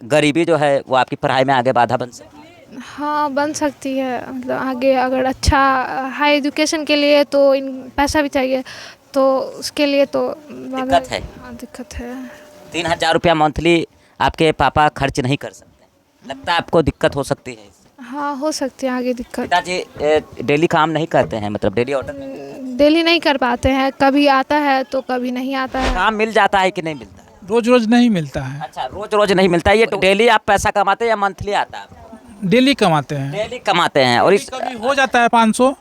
गरीबी जो है वो आपकी पढ़ाई में आगे बाधा बन सकती है? हाँ, बन सकती है। मतलब आगे अगर अच्छा हाई एजुकेशन के लिए तो इन पैसा भी चाहिए, तो उसके लिए तो दिक्कत है। हाँ, दिक्कत है। 3,000 रुपया मंथली आपके पापा खर्च नहीं कर सकते, लगता है आपको दिक्कत हो सकती है इससे? हाँ, हो सकती है आगे दिक्कत। पिताजी डेली काम नहीं करते हैं, मतलब डेली ऑर्डर नहीं? डेली नहीं कर पाते हैं, कभी आता है तो कभी नहीं आता है। काम मिल जाता है कि नहीं मिलता है? रोज रोज नहीं मिलता है। अच्छा, रोज रोज नहीं मिलता है। ये डेली आप पैसा कमाते हैं या मंथली आता है आपको? डेली कमाते हैं। डेली कमाते हैं। और इस कभी हो जाता है 500,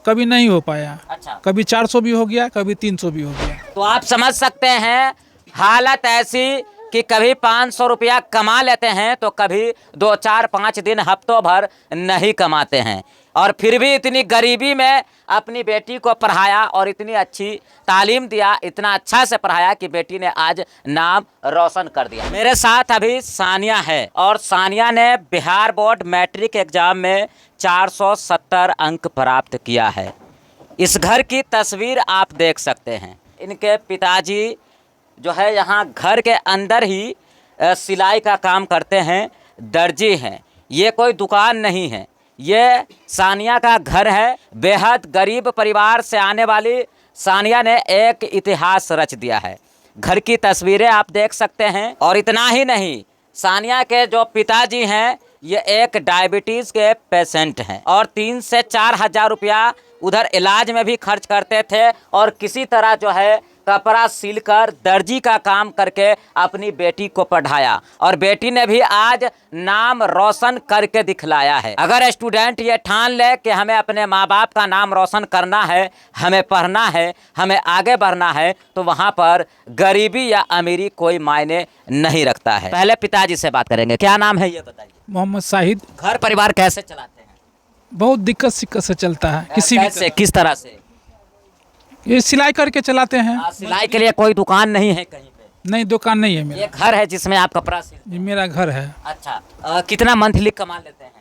कभी नहीं हो पाया। अच्छा, कभी 400 भी हो गया, कभी 300 भी हो गया। तो आप समझ सकते हैं हालत ऐसी कि कभी 500 रुपया कमा लेते हैं तो कभी 2 4 5 दिन हफ्तों भर नहीं कमाते हैं, और फिर भी इतनी गरीबी में अपनी बेटी को पढ़ाया और इतनी अच्छी तालीम दिया, इतना अच्छा से पढ़ाया कि बेटी ने आज नाम रोशन कर दिया। मेरे साथ अभी सानिया है, और सानिया ने बिहार बोर्ड मैट्रिक एग्जाम में 470 अंक प्राप्त किया है। इस घर की तस्वीर आप देख सकते हैं। इनके पिताजी जो है यहाँ घर के अंदर ही सिलाई का काम करते हैं, दर्जी हैं। ये कोई दुकान नहीं है, ये सानिया का घर है। बेहद गरीब परिवार से आने वाली सानिया ने एक इतिहास रच दिया है। घर की तस्वीरें आप देख सकते हैं। और इतना ही नहीं, सानिया के जो पिताजी हैं ये एक डायबिटीज़ के पेशेंट हैं, और 3 से 4 हज़ार रुपया उधर इलाज में भी खर्च करते थे, और किसी तरह जो है कपड़ा सिलकर दर्जी का काम करके अपनी बेटी को पढ़ाया, और बेटी ने भी आज नाम रोशन करके दिखलाया है। अगर स्टूडेंट ये ठान ले कि हमें अपने माँ बाप का नाम रोशन करना है, हमें पढ़ना है, हमें आगे बढ़ना है, तो वहाँ पर गरीबी या अमीरी कोई मायने नहीं रखता है। पहले पिताजी से बात करेंगे। क्या नाम है ये बताइए? मोहम्मद शाहिद। घर परिवार कैसे चलाते हैं? बहुत दिक्कत सिक्कत से चलता है। किसी भी कैसे, किस तरह से? ये सिलाई करके चलाते हैं। सिलाई के लिए कोई दुकान नहीं है कहीं पे? नहीं, दुकान नहीं है मेरा। ये घर है जिसमें आप कपड़ा सिलते हैं? ये मेरा घर है। अच्छा, कितना मंथली कमा लेते हैं?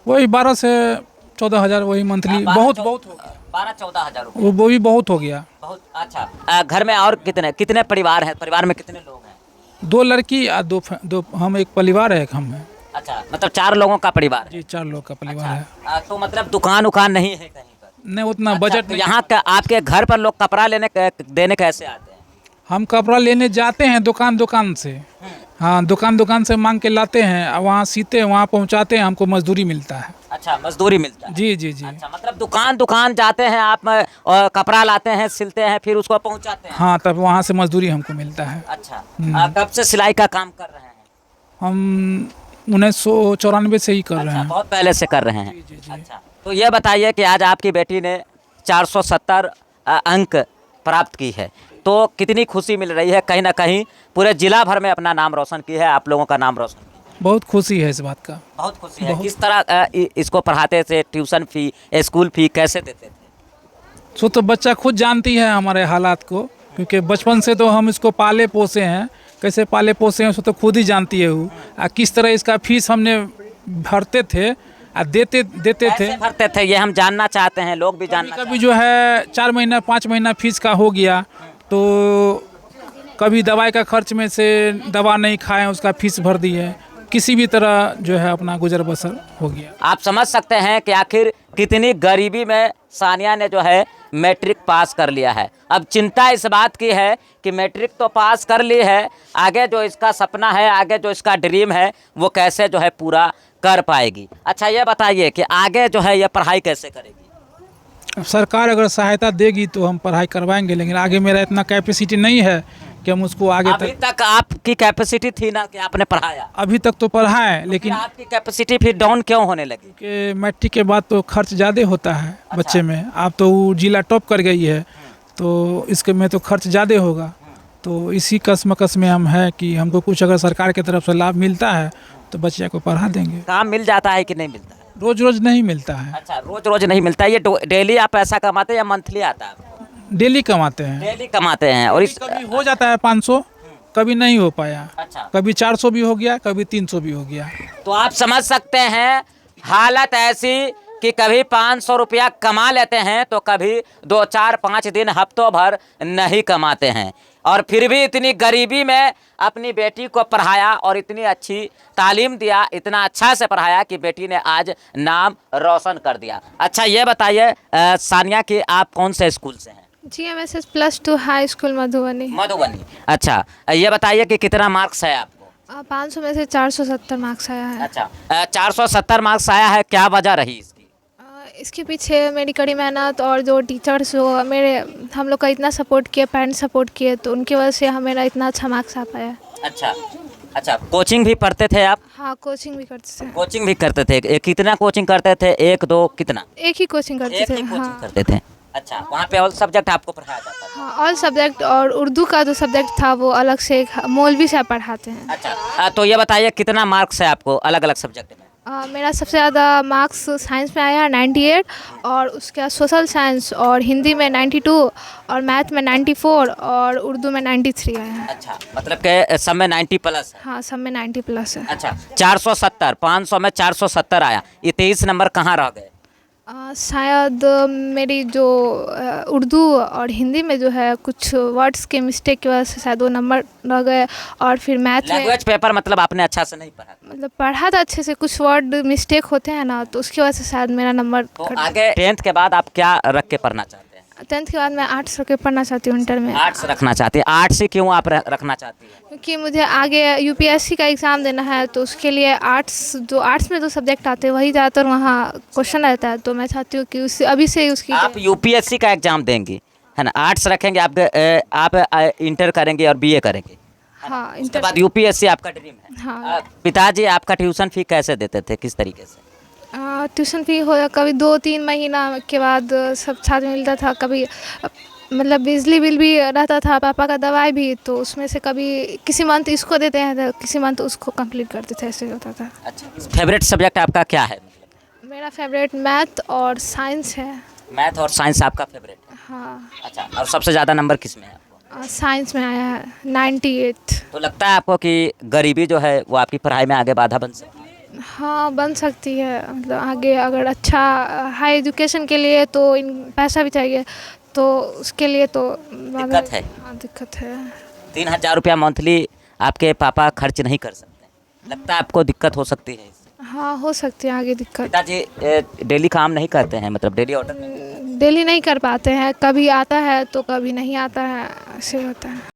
वही 12 से 14 हज़ार, वही मंथली। बहुत बहुत हो गया। 12-14 हज़ार रुपये वो भी बहुत हो गया। बहुत। अच्छा, घर में और कितने कितने परिवार हैं? परिवार में कितने लोग हैं? 2 लड़की और 2 हम, एक परिवार है, एक हम है। अच्छा, मतलब 4 लोगों का परिवार है। जी, 4 लोग का परिवार है। तो मतलब दुकान उकान नहीं है कहीं पर? नहीं, उतना बजट तो नहीं। यहाँ का आपके घर पर लोग कपड़ा देने कैसे आते हैं? हम कपड़ा लेने जाते हैं दुकान से। हाँ, दुकान से मांग के लाते हैं, और वहाँ सीते हैं, वहाँ पहुँचाते हैं, हमको मजदूरी मिलता है। अच्छा, मजदूरी मिलता है? जी जी जी। अच्छा, मतलब दुकान जाते हैं आप, और कपड़ा लाते हैं, सिलते हैं, फिर उसको पहुँचाते हैं? हाँ, तब वहाँ से मजदूरी हमको मिलता है। अच्छा, कब से सिलाई का काम कर रहे हैं? हम 1994 से ही कर रहे हैं। बहुत पहले से कर रहे हैं। जी, जी, जी। अच्छा, तो ये बताइए कि आज आपकी बेटी ने 470 अंक प्राप्त की है, तो कितनी खुशी मिल रही है? कहीं ना कहीं पूरे जिला भर में अपना नाम रोशन की है, आप लोगों का नाम रोशन किया। बहुत खुशी है इस बात का। बहुत खुशी है। किस तरह इसको पढ़ाते थे? ट्यूशन फी, स्कूल फी कैसे देते थे? सो तो बच्चा खुद जानती है हमारे हालात को, क्योंकि बचपन से तो हम इसको पाले पोसे हैं। कैसे पाले पोसे हैं, सो तो खुद ही जानती है वो। किस तरह इसका फीस हमने भरते थे और देते थे। कैसे भरते थे, ये हम जानना चाहते हैं, लोग भी जानना कभी जो है 4 महीना 5 महीना फीस का हो गया, तो कभी दवाई का खर्च में से दवा नहीं खाएं, उसका फीस भर दिए। किसी भी तरह जो है अपना गुजर बसर हो गया। आप समझ सकते हैं कि आखिर कितनी गरीबी में सानिया ने जो है मैट्रिक पास कर लिया है। अब चिंता इस बात की है कि मैट्रिक तो पास कर ली है, आगे जो इसका सपना है, आगे जो इसका ड्रीम है, वो कैसे जो है पूरा कर पाएगी। अच्छा, ये बताइए कि आगे जो है ये पढ़ाई कैसे करेगी? सरकार अगर सहायता देगी तो हम पढ़ाई करवाएंगे, लेकिन आगे मेरा इतना कैपेसिटी नहीं है कि हम उसको आगे अभी तक आपकी कैपेसिटी थी ना कि आपने पढ़ाया? अभी तक तो पढ़ा है, लेकिन आपकी कैपेसिटी फिर डाउन क्यों होने लगी? कि मैट्रिक के बाद तो खर्च ज़्यादा होता है बच्चे में। आप तो वो जिला टॉप कर गई है, तो इसके में तो खर्च ज़्यादा होगा। तो इसी कसमकस में हम है कि हमको कुछ अगर सरकार की तरफ से लाभ मिलता है तो बच्चे को पढ़ा देंगे। काम मिल जाता है कि नहीं मिलता है? रोज रोज नहीं मिलता है। अच्छा, रोज रोज नहीं मिलता है। ये डेली आप पैसा कमाते हैं या मंथली आता है? डेली कमाते हैं। डेली कमाते हैं। और इस कभी हो जाता है 500, कभी नहीं हो पाया। अच्छा, कभी 400 भी हो गया, कभी 300 भी हो गया। तो आप समझ सकते हैं हालत ऐसी कि कभी 500 रुपया कमा लेते हैं तो कभी 2 4 5 दिन हफ्तों भर नहीं कमाते हैं, और फिर भी इतनी गरीबी में अपनी बेटी को पढ़ाया और इतनी अच्छी तालीम दिया, इतना अच्छा से पढ़ाया कि बेटी ने आज नाम रोशन कर दिया। अच्छा ये बताइए सानिया कि आप कौन से स्कूल से हैं? GMSS +2 high school Madhubani. Madhubani. अच्छा ये बताइए कि कितना मार्क्स है आपको? 500 में से 470 मार्क्स आया है। अच्छा 470 मार्क्स आया है, क्या वजह रही इसकी? इसके पीछे मेरी कड़ी मेहनत और जो टीचर्स जो हम लोग का इतना सपोर्ट किए, पेरेंट्स सपोर्ट किए, तो उनकी वजह से मेरा इतना अच्छा मार्क्स आ पाया। अच्छा अच्छा, कोचिंग भी पढ़ते थे आप? हाँ, कोचिंग भी करते थे। कोचिंग भी करते थे, कितना कोचिंग करते थे? एक दो कितना? एक ही कोचिंग करते एक थे। ही कोचिंग हाँ करते थे। अच्छा, वहाँ पे ऑल सब्जेक्ट आपको पढ़ाया जाता था? हाँ, ऑल सब्जेक्ट, और उर्दू का जो सब्जेक्ट था वो अलग से एक मौलवी साहब पढ़ाते हैं। अच्छा तो ये बताइए कितना मार्क्स है आपको अलग अलग सब्जेक्ट में? मेरा सबसे ज़्यादा मार्क्स साइंस में आया 98, और उसके बाद सोशल साइंस और हिंदी में 92, और मैथ में 94, और उर्दू में 93 आया है। अच्छा, मतलब कि सब में 90 प्लस है? हाँ, सब में 90 प्लस है। अच्छा 470, 500 में 470 आया, ये 23 नंबर कहाँ रह गए? शायद मेरी जो उर्दू और हिंदी में जो है कुछ वर्ड्स के मिस्टेक की वजह से शायद वो नंबर रह गए, और फिर मैथ में लैंग्वेज पेपर मतलब आपने अच्छा से नहीं पढ़ा? मतलब पढ़ा था अच्छे से, कुछ वर्ड मिस्टेक होते हैं ना, तो उसकी वजह से शायद मेरा नंबर तो आगे 10th के बाद आप क्या रख के पढ़ना चाहते हैं? 10th के बाद मैं आर्ट्स रख के पढ़ना चाहती हूँ इंटर में। आर्ट्स रखना चाहती है? आर्ट्स ही क्यों आप रखना चाहती है? क्योंकि मुझे आगे UPSC का एग्ज़ाम देना है, तो उसके लिए आर्ट्स में जो सब्जेक्ट आते हैं वही ज़्यादातर वहाँ क्वेश्चन रहता है, तो मैं चाहती हूँ कि उससे अभी से उसकी आप UPSC का एग्जाम देंगी है ना? आर्ट्स रखेंगे आप इंटर करेंगे और BA करेंगे। हाँ, उसके इंटर। बाद UPSC आपका ड्रीम है। हाँ। पिताजी आपका ट्यूशन फी कैसे देते थे, किस तरीके से? ट्यूशन फी हो कभी 2-3 महीना के बाद सब साथ मिलता था, कभी मतलब बिजली बिल भी रहता था, पापा का दवाई भी, तो उसमें से कभी किसी मंथ इसको देते हैं तो किसी मंथ उसको कंप्लीट करते थे, ऐसे होता था। अच्छा, फेवरेट सब्जेक्ट आपका क्या है? मेरा फेवरेट मैथ और साइंस है। मैथ और साइंस आपका फेवरेट है? हाँ। अच्छा, और सबसे ज़्यादा नंबर किस में है आपको? साइंस में आया है 98। तो लगता है आपको कि गरीबी जो है वो आपकी पढ़ाई में आगे बाधा बन सकती है? हाँ, बन सकती है। मतलब आगे अगर अच्छा हाई एजुकेशन के लिए तो पैसा भी चाहिए, तो उसके लिए तो दिक्कत है। हाँ, दिक्कत है। 3000 रुपया मंथली आपके पापा खर्च नहीं कर सकते, लगता है आपको दिक्कत हो सकती है इससे? हाँ, हो सकती है आगे दिक्कत। पिताजी डेली काम नहीं करते हैं, मतलब डेली ऑर्डर? डेली नहीं कर पाते हैं, कभी आता है तो कभी नहीं आता है, ऐसे होता है।